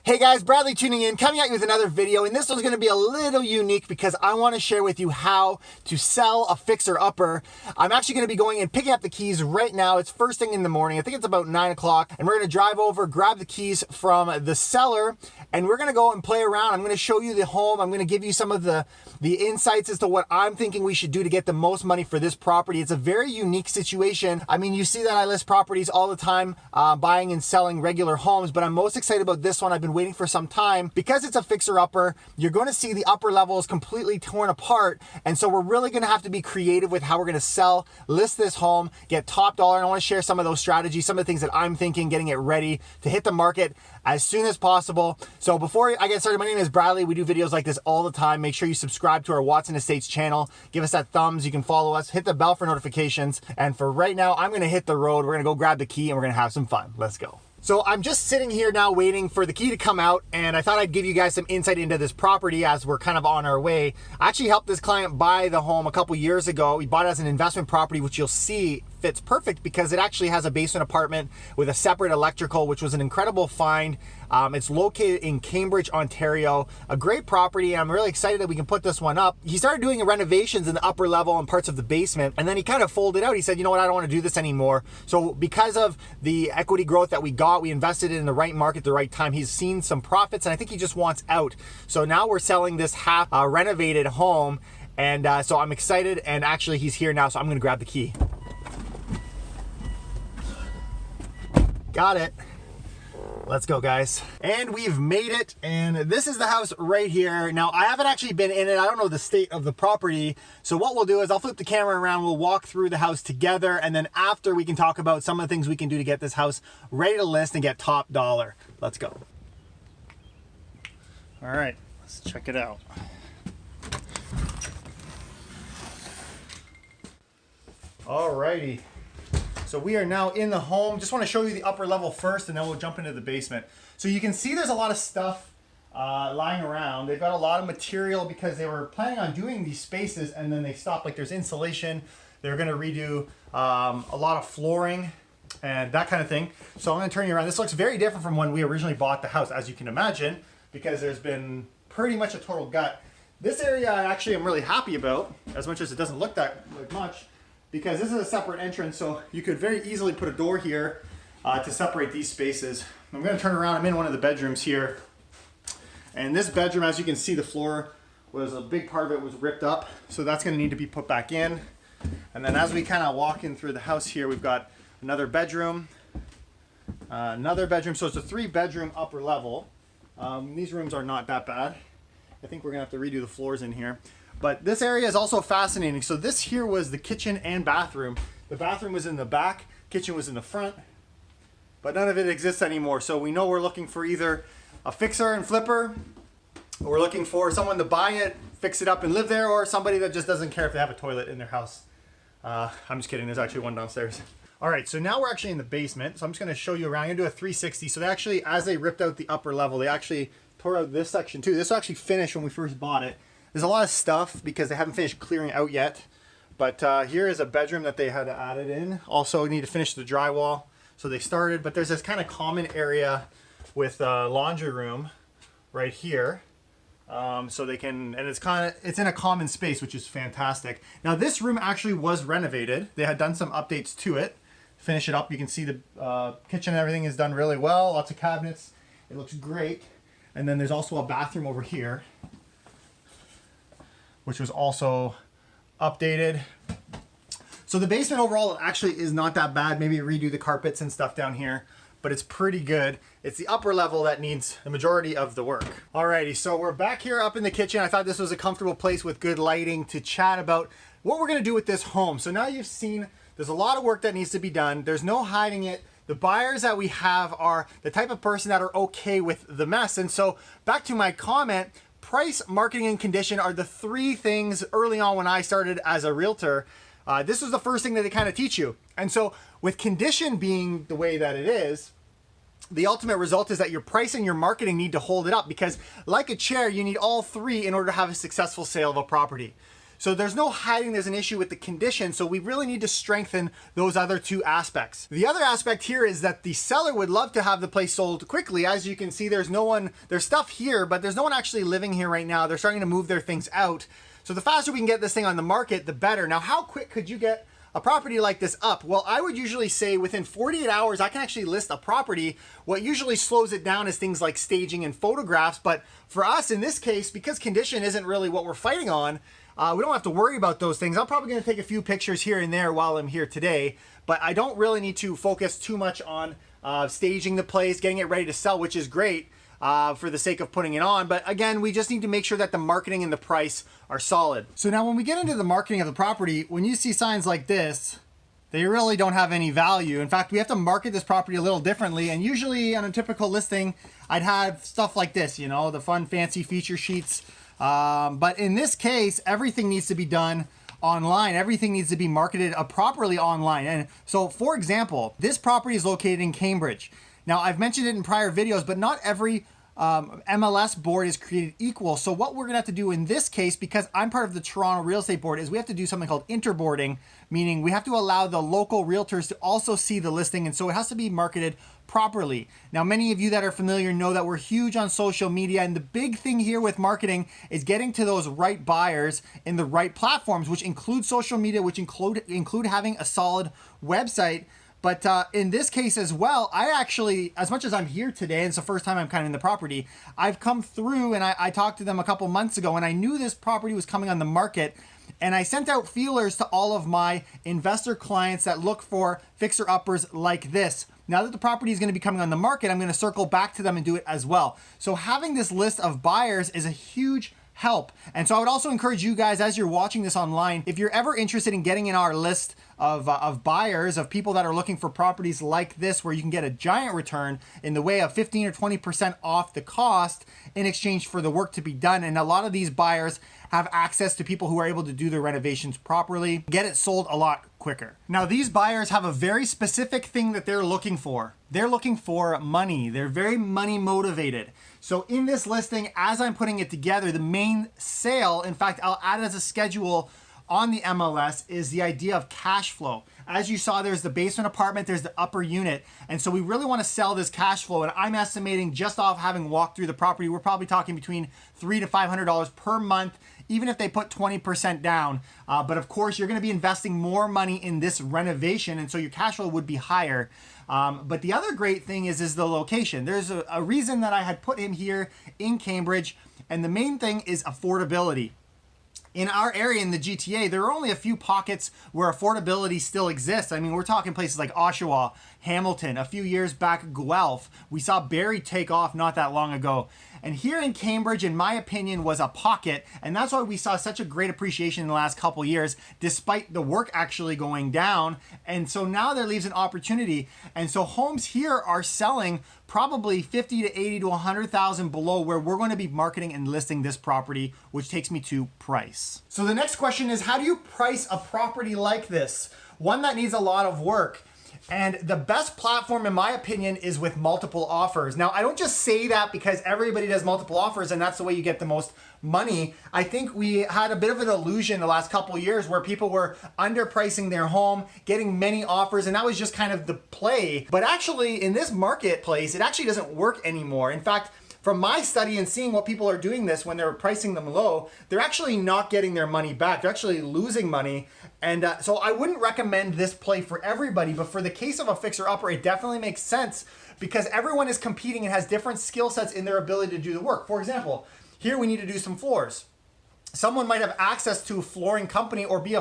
Hey guys, Bradley tuning in, coming at you with another video, and this one's going to be a little unique because I want to share with you how to sell a fixer-upper. I'm actually going to be going and picking up the keys right now. It's first thing in the morning. I think it's about 9 o'clock, and we're going to drive over, grab the keys from the seller, and we're going to go and play around. I'm going to show you the home. I'm going to give you some of the insights as to what I'm thinking we should do to get the most money for this property. It's a very unique situation. I mean, you see that I list properties all the time, buying and selling regular homes, but I'm most excited about this one. I've been waiting for some time because it's a fixer-upper. You're going to see the upper level is completely torn apart, and so we're really going to have to be creative with how we're going to list this home, get top dollar. And I want to share some of those strategies, some of the things that I'm thinking, getting it ready to hit the market as soon as possible. So before I get started, my name is Bradley. We do videos like this all the time. Make sure you subscribe to our Watson Estates channel. Give us that thumbs. You can follow us. Hit the bell for notifications. And for right now, I'm going to hit the road. We're going to go grab the key and we're going to have some fun. Let's go. So I'm just sitting here now waiting for the key to come out, and I thought I'd give you guys some insight into this property as we're kind of on our way. I actually helped this client buy the home a couple years ago. We bought it as an investment property, which you'll see fits perfect because it actually has a basement apartment with a separate electrical, which was an incredible find. It's located in Cambridge, Ontario, a great property. And I'm really excited that we can put this one up. He started doing renovations in the upper level and parts of the basement, and then he kind of folded out. He said, you know what, I don't want to do this anymore. So because of the equity growth that we got, we invested in the right market at the right time. He's seen some profits, and I think he just wants out. So now we're selling this half renovated home, and so I'm excited, and actually he's here now, so I'm going to grab the key. Got it. Let's go, guys. And we've made it, and this is the house right here. Now, I haven't actually been in it. I don't know the state of the property. So what we'll do is I'll flip the camera around, we'll walk through the house together, and then after we can talk about some of the things we can do to get this house ready to list and get top dollar. Let's go. All right, let's check it out. All righty. So we are now in the home. Just want to show you the upper level first, and then we'll jump into the basement. So you can see there's a lot of stuff lying around. They've got a lot of material because they were planning on doing these spaces, and then they stopped. Like, there's insulation. They're going to redo a lot of flooring and that kind of thing. So I'm going to turn you around. This looks very different from when we originally bought the house, as you can imagine, because there's been pretty much a total gut. This area I actually am really happy about, as much as it doesn't look that much, because this is a separate entrance, so you could very easily put a door here to separate these spaces. I'm going to turn around. I'm in one of the bedrooms here. And this bedroom, as you can see, the floor was a big part of it was ripped up, so that's going to need to be put back in. And then as we kind of walk in through the house here, we've got another bedroom, so it's a 3-bedroom upper level. These rooms are not that bad. I think we're going to have to redo the floors in here. But this area is also fascinating. So this here was the kitchen and bathroom. The bathroom was in the back, kitchen was in the front, but none of it exists anymore. So we know we're looking for either a fixer and flipper, or we're looking for someone to buy it, fix it up and live there, or somebody that just doesn't care if they have a toilet in their house. I'm just kidding, there's actually one downstairs. All right, so now we're actually in the basement. So I'm just gonna show you around. I'm gonna do a 360. So they actually, as they ripped out the upper level, they actually tore out this section too. This actually finished when we first bought it. There's a lot of stuff because they haven't finished clearing out yet. But here is a bedroom that they had added in. Also need to finish the drywall. So they started, but there's this kind of common area with a laundry room right here. So they can, and it's in a common space, which is fantastic. Now this room actually was renovated. They had done some updates to it. Finish it up. You can see the kitchen and everything is done really well. Lots of cabinets. It looks great. And then there's also a bathroom over here, which was also updated. So the basement overall actually is not that bad. Maybe redo the carpets and stuff down here, but it's pretty good. It's the upper level that needs the majority of the work. Alrighty, so we're back here up in the kitchen. I thought this was a comfortable place with good lighting to chat about what we're gonna do with this home. So now you've seen there's a lot of work that needs to be done. There's no hiding it. The buyers that we have are the type of person that are okay with the mess. And so back to my comment, price, marketing, and condition are the 3 things early on when I started as a realtor. This was the first thing that they kind of teach you. And so with condition being the way that it is, the ultimate result is that your price and your marketing need to hold it up, because like a chair, you need all 3 in order to have a successful sale of a property. So there's no hiding there's an issue with the condition, so we really need to strengthen those other two aspects. The other aspect here is that the seller would love to have the place sold quickly. As you can see, there's stuff here, but there's no one actually living here right now. They're starting to move their things out. So the faster we can get this thing on the market, the better. Now, how quick could you get a property like this up? Well, I would usually say within 48 hours, I can actually list a property. What usually slows it down is things like staging and photographs. But for us in this case, because condition isn't really what we're fighting on, we don't have to worry about those things. I'm probably going to take a few pictures here and there while I'm here today, but I don't really need to focus too much on staging the place, getting it ready to sell, which is great for the sake of putting it on. But again, we just need to make sure that the marketing and the price are solid. So now when we get into the marketing of the property, when you see signs like this, they really don't have any value. In fact, we have to market this property a little differently. And usually on a typical listing, I'd have stuff like this, you know, the fun, fancy feature sheets. But in this case, everything needs to be done online. Everything needs to be marketed properly online. And so, for example, this property is located in Cambridge. Now, I've mentioned it in prior videos, but not every MLS board is created equal. So what we're gonna have to do in this case, because I'm part of the Toronto Real Estate Board, is we have to do something called interboarding, meaning we have to allow the local realtors to also see the listing, and so it has to be marketed properly. Now, many of you that are familiar know that we're huge on social media, and the big thing here with marketing is getting to those right buyers in the right platforms, which include social media, which include having a solid website. But in this case as well, I actually, as much as I'm here today, and it's the first time I'm kind of in the property, I've come through and I talked to them a couple months ago, and I knew this property was coming on the market. And I sent out feelers to all of my investor clients that look for fixer-uppers like this. Now that the property is going to be coming on the market, I'm going to circle back to them and do it as well. So having this list of buyers is a huge help. And so I would also encourage you guys, as you're watching this online, if you're ever interested in getting in our list of buyers, of people that are looking for properties like this, where you can get a giant return in the way of 15 or 20% off the cost in exchange for the work to be done. And a lot of these buyers have access to people who are able to do their renovations properly, get it sold a lot quicker. Now, these buyers have a very specific thing that they're looking for. They're looking for money. They're very money motivated. So in this listing, as I'm putting it together, the main sale, in fact, I'll add it as a schedule on the MLS, is the idea of cash flow. As you saw, there's the basement apartment, there's the upper unit. And so we really want to sell this cash flow. And I'm estimating, just off having walked through the property, we're probably talking between $300 to $500 per month, even if they put 20% down. But of course, you're going to be investing more money in this renovation, and so your cash flow would be higher. But the other great thing is the location. There's a reason that I had put him here in Cambridge, and the main thing is affordability. In our area in the GTA, there are only a few pockets where affordability still exists. I mean, we're talking places like Oshawa, Hamilton, a few years back, Guelph. We saw Barrie take off not that long ago. And here in Cambridge, in my opinion, was a pocket. And that's why we saw such a great appreciation in the last couple years, despite the work actually going down. And so now there leaves an opportunity. And so homes here are selling probably 50 to 80 to 100,000 below where we're going to be marketing and listing this property, which takes me to price. So the next question is, how do you price a property like this? One that needs a lot of work. And the best platform, in my opinion, is with multiple offers. Now, I don't just say that because everybody does multiple offers and that's the way you get the most money. I think we had a bit of an illusion the last couple of years where people were underpricing their home, getting many offers, and that was just kind of the play. But actually, in this marketplace, it actually doesn't work anymore. In fact, from my study and seeing what people are doing this when they're pricing them low, they're actually not getting their money back. They're actually losing money. And so I wouldn't recommend this play for everybody, but for the case of a fixer-upper, it definitely makes sense because everyone is competing and has different skill sets in their ability to do the work. For example, here we need to do some floors. Someone might have access to a flooring company or be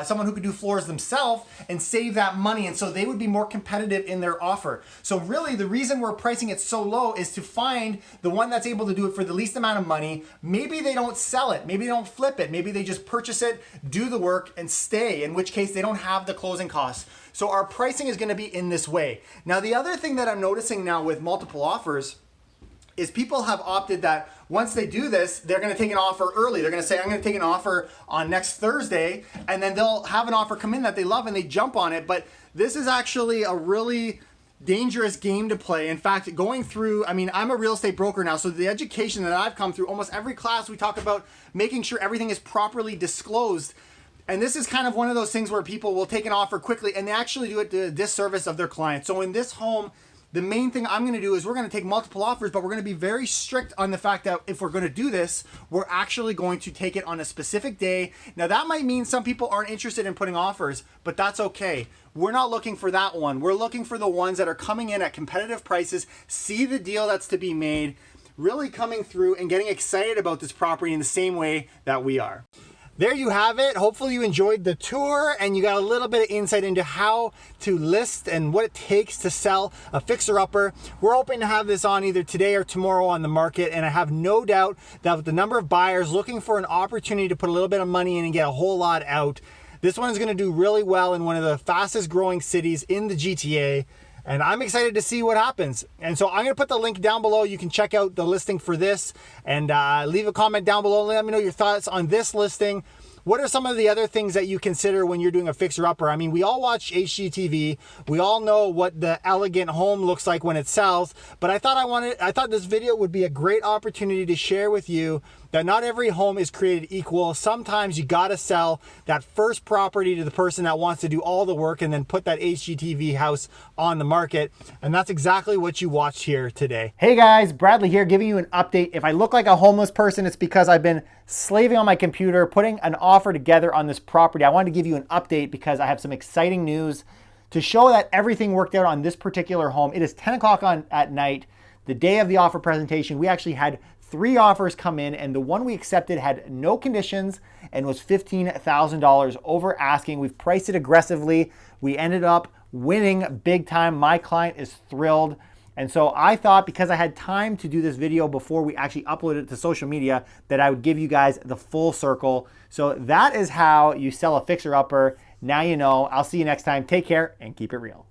someone who could do floors themselves and save that money, and so they would be more competitive in their offer. So really, the reason we're pricing it so low is to find the one that's able to do it for the least amount of money. Maybe they don't sell it, maybe they don't flip it, maybe they just purchase it, do the work, and stay, in which case they don't have the closing costs. So our pricing is going to be in this way. Now, the other thing that I'm noticing now with multiple offers is people have opted that once they do this, they're going to take an offer early. They're going to say, I'm going to take an offer on next Thursday, and then they'll have an offer come in that they love and they jump on it. But this is actually a really dangerous game to play. In fact, going through, I mean, I'm a real estate broker now, so the education that I've come through, almost every class we talk about making sure everything is properly disclosed. And this is kind of one of those things where people will take an offer quickly and they actually do it to the disservice of their client. So in this home, the main thing I'm going to do is we're going to take multiple offers, but we're going to be very strict on the fact that if we're going to do this, we're actually going to take it on a specific day. Now that might mean some people aren't interested in putting offers, but that's okay. We're not looking for that one. We're looking for the ones that are coming in at competitive prices, see the deal that's to be made, really coming through and getting excited about this property in the same way that we are. There you have it. Hopefully you enjoyed the tour and you got a little bit of insight into how to list and what it takes to sell a fixer-upper. We're hoping to have this on either today or tomorrow on the market, and I have no doubt that with the number of buyers looking for an opportunity to put a little bit of money in and get a whole lot out, this one is going to do really well in one of the fastest growing cities in the GTA. And I'm excited to see what happens. And so I'm going to put the link down below. You can check out the listing for this and leave a comment down below. Let me know your thoughts on this listing. What are some of the other things that you consider when you're doing a fixer-upper? I mean, we all watch HGTV. We all know what the elegant home looks like when it sells. But I thought this video would be a great opportunity to share with you that not every home is created equal. Sometimes you got to sell that first property to the person that wants to do all the work and then put that HGTV house on the market. And that's exactly what you watched here today. Hey guys, Bradley here giving you an update. If I look like a homeless person, it's because I've been slaving on my computer, putting an offer together on this property. I wanted to give you an update because I have some exciting news to show that everything worked out on this particular home. It is 10 o'clock at night, the day of the offer presentation. We actually had 3 offers come in, and the one we accepted had no conditions and was $15,000 over asking. We've priced it aggressively. We ended up winning big time. My client is thrilled. And so I thought, because I had time to do this video before we actually uploaded it to social media, that I would give you guys the full circle. So that is how you sell a fixer-upper. Now you know. I'll see you next time. Take care and keep it real.